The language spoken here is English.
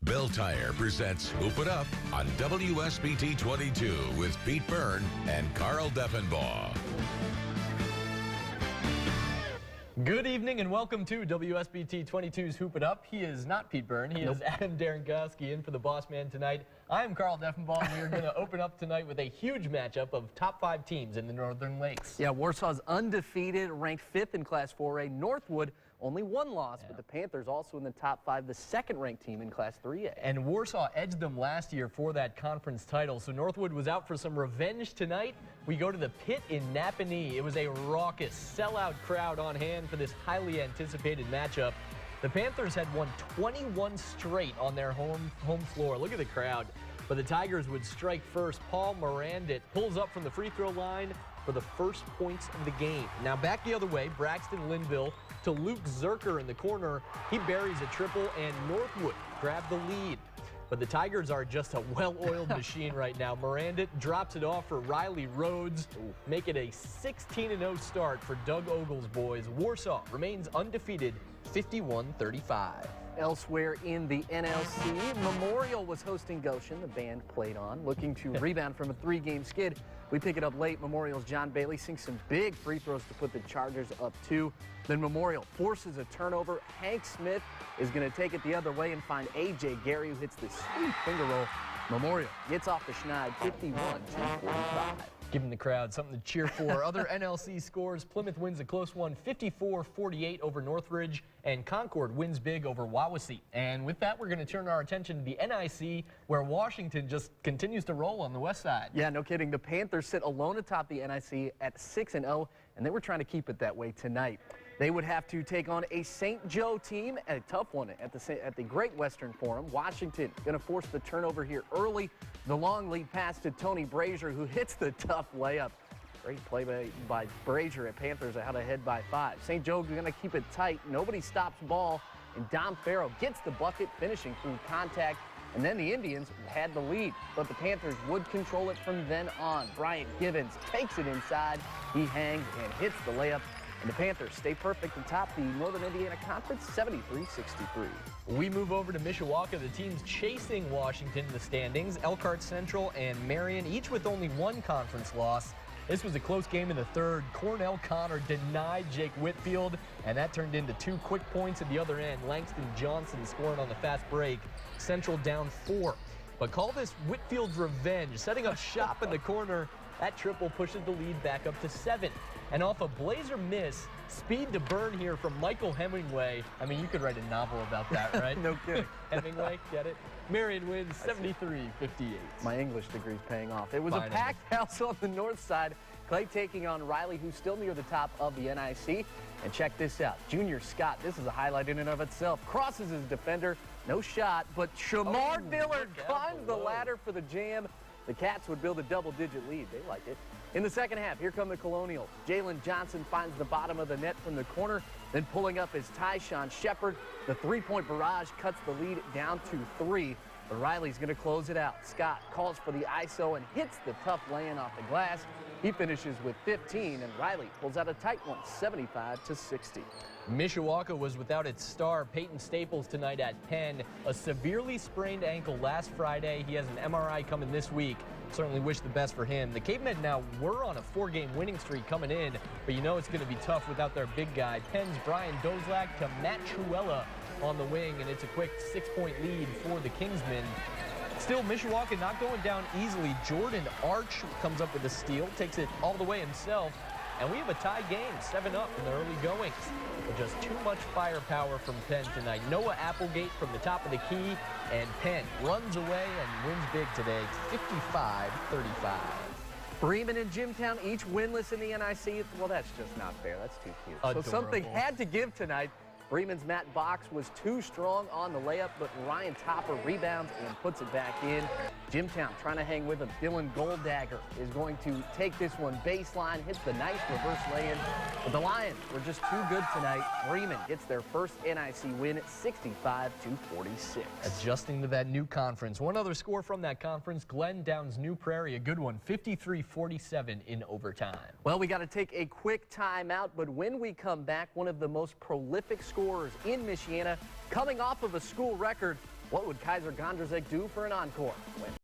Bill Tire presents Hoop It Up on WSBT-22 with Pete Byrne and Carl Deffenbaugh. Good evening and welcome to WSBT-22's Hoop It Up. He is not Pete Byrne. He is Adam Darengowski in for the boss man tonight. I'm Carl Deffenbaugh, and we are going to open up tonight with a huge matchup of top 5 teams in the Northern Lakes. Yeah, Warsaw's undefeated, ranked 5th in Class 4A. Northwood only one loss, but the Panthers also in the top 5, the second-ranked team in Class 3A. And Warsaw edged them last year for that conference title, so Northwood was out for some revenge tonight. We go to the pit in Napanee. It was a raucous, sellout crowd on hand for this highly anticipated matchup. The Panthers had won 21 straight on their home floor. Look at the crowd. But the Tigers would strike first. Paul Morandit pulls up from the free throw line for the first points of the game. Now back the other way, Braxton Linville to Luke Zerker in the corner. He buries a triple, and Northwood grabbed the lead. But the Tigers are just a well-oiled machine right now. Morandit drops it off for Riley Rhodes. Make it a 16-0 start for Doug Ogle's boys. Warsaw remains undefeated, 51-35. Elsewhere in the NLC, Memorial was hosting Goshen. The band played on, looking to rebound from a 3-game skid. We pick it up late. Memorial's John Bailey sinks some big free throws to put the Chargers up 2. Then Memorial forces a turnover. Hank Smith is going to take it the other way and find A.J. Gary, who hits the sweet finger roll. Memorial gets off the schneid, 51-45. Giving the crowd something to cheer for. Other NLC scores: Plymouth wins a close one, 54-48 over Northridge, and Concord wins big over Wawasee. And with that, we're going to turn our attention to the NIC, where Washington just continues to roll on the west side. Yeah, no kidding. The Panthers sit alone atop the NIC at 6-0, and they were trying to keep it that way tonight. They would have to take on a St. Joe team, a tough one at the Great Western Forum. Washington going to force the turnover here early. The long lead pass to Tony Brazier, who hits the tough layup. Great play by Brazier at Panthers ahead by 5. St. Joe going to keep it tight. Nobody stops ball, and Dom Farrow gets the bucket, finishing through contact. And then the Indians had the lead, but the Panthers would control it from then on. Bryant Givens takes it inside. He hangs and hits the layup. And the Panthers stay perfect atop the Northern Indiana Conference, 73-63. We move over to Mishawaka. The teams chasing Washington in the standings, Elkhart Central and Marion, each with only one conference loss. This was a close game in the third. Cornell Connor denied Jake Whitfield, and that turned into 2 quick points at the other end. Langston Johnson scoring on the fast break. Central down 4. But call this Whitfield's revenge, setting up shop in the corner. That triple pushes the lead back up to 7. And off a Blazer miss, speed to burn here from Michael Hemingway. I mean, you could write a novel about that, right? No kidding. Hemingway, get it? Marion wins 73-58. My English degree's paying off. It was a packed house on the north side. Clay taking on Riley, who's still near the top of the NIC. And check this out. Junior Scott, this is a highlight in and of itself. Crosses his defender. No shot, but Shamar Dillard climbs the ladder for the jam. The Cats would build a double-digit lead. They like it. In the second half, here come the Colonials. Jalen Johnson finds the bottom of the net from the corner. Then pulling up is Tyshawn Shepard. The three-point barrage cuts the lead down to 3. But Riley's going to close it out. Scott calls for the ISO and hits the tough lay-in off the glass. He finishes with 15, and Riley pulls out a tight one, 75-60. Mishawaka was without its star, Peyton Staples, tonight at Penn. A severely sprained ankle last Friday. He has an MRI coming this week. Certainly wish the best for him. The Cavemen now were on a 4-game winning streak coming in, but you know it's going to be tough without their big guy. Penn's Brian Dozlak to Matt Truella on the wing, and it's a quick 6-point lead for the Kingsmen. Still, Mishawaka not going down easily. Jordan Arch comes up with a steal, takes it all the way himself, and we have a tie game, 7-up in the early goings. But just too much firepower from Penn tonight. Noah Applegate from the top of the key, and Penn runs away and wins big today, 55-35. Bremen and Jimtown each winless in the NIC. Well, that's just not fair. That's too cute. Adorable. So something had to give tonight. Bremen's Matt Box was too strong on the layup, but Ryan Topper rebounds and puts it back in. Jimtown trying to hang with him. Dylan Goldagger is going to take this one baseline, hits the nice reverse lay-in. But the Lions were just too good tonight. Bremen gets their first NIC win, 65-46. Adjusting to that new conference. One other score from that conference, Glen Downs New Prairie, a good one, 53-47 in overtime. Well, we got to take a quick timeout, but when we come back, one of the most prolific scorers in Michiana, coming off of a school record, What would Kaiser Gondrzek do for an encore?